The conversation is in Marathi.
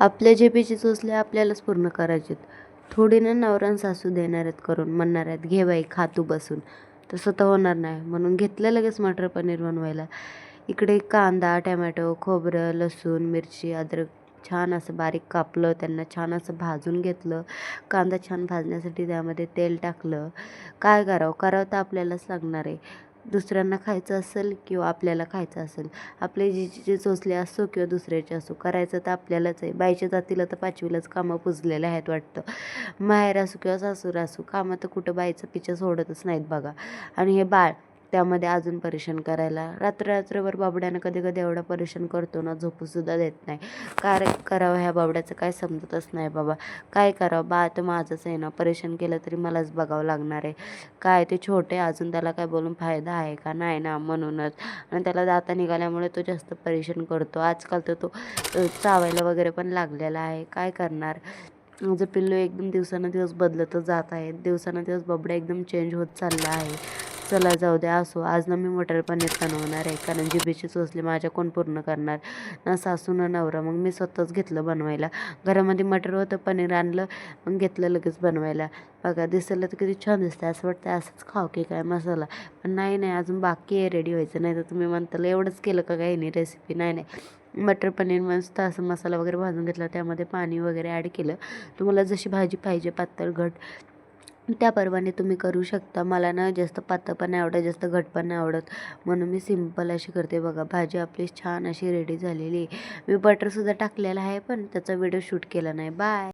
आपल्या झेपेची चोचले आपल्यालाच पूर्ण करायचेत. थोडी ना नवरा सासू देणार आहेत करून, म्हणणार आहेत घे बाई खा तू बसून. तसं तर होणार नाही, म्हणून घेतलं लगेच मटर पनीर बनवायला. इकडे कांदा, टमॅटो, खोबरं, लसूण, मिरची, अद्रक छान असं बारीक कापलं. त्यांना छान असं भाजून घेतलं. कांदा छान भाजण्यासाठी त्यामध्ये तेल टाकलं. काय करावं तर आपल्यालाच लागणार आहे. दुसऱ्यांना खायचं असेल किंवा आपल्याला खायचं असेल, आपले जे चोचले असो किंवा दुसऱ्याचे असो, करायचं तर आपल्यालाच आहे. बाईच्या जातीला तर 5वीलाच कामं पुजलेले आहेत वाटतं. माहेर असो किंवा सासूर असो, कामं तर कुठं बाईचं पिच्छा सोडतच नाहीत बघा. आणि हे बाळ त्यामध्ये अजून परेशान करायला, रात्रभर बाबड्यानं कधी कधी एवढं परेशान करतो ना, झोपूसुद्धा देत नाही. काय करावं ह्या बाबड्याचं काय समजतच नाही बाबा. काय करावं, बाळ तर माझंच आहे ना, परेशान केलं तरी मलाच बघावं लागणार आहे. काय ते छोटे अजून, त्याला काय बोलून फायदा आहे का, नाही ना, म्हणूनच. आणि त्याला दाता निघाल्यामुळे तो जास्त परेशान करतो. आजकाल तर तो चावायला वगैरे पण लागलेला आहे. काय करणार. माझं पिल्लू एकदम दिवसानुदिवस बदलतच जात आहे. दिवसानुदिवस बबड्या एकदम चेंज होत चालला आहे. चला जाऊ द्या असो. आज ना मी मटर पनीर बनवणार आहे, कारण जिभेची चोचले माझ्या कोण पूर्ण करणार, ना सासू ना नवरा. मग मी स्वतःच घेतलं बनवायला. घरामध्ये मटर होतं, पनीर आणलं, मग घेतलं लगेच बनवायला. बघा दिसायला तर किती छान दिसतं, असं वाटतं असंच खाऊ की काय मसाला. पण नाही अजून बाकी आहे रेडी व्हायचं. नाही तर तुम्ही म्हणताल एवढंच केलं का काही नाही रेसिपी. नाही मटर पनीर मस्त असं मसाला वगैरे भाजून घेतला, त्यामध्ये पाणी वगैरे ॲड केलं. तुम्हाला जशी भाजी पाहिजे, पातळ घट, त्याप्रमाणे तुम्ही करू शकता. मला ना जास्त पातळ पण नाही आवडत, जास्त घट पण नाही आवडत, म्हणून मी सिंपल अशी करते. बघा भाजी आपली छान अशी रेडी झालेली आहे. मी बटरसुद्धा टाकलेलं आहे, पण त्याचा व्हिडिओ शूट केला नाही. बाय.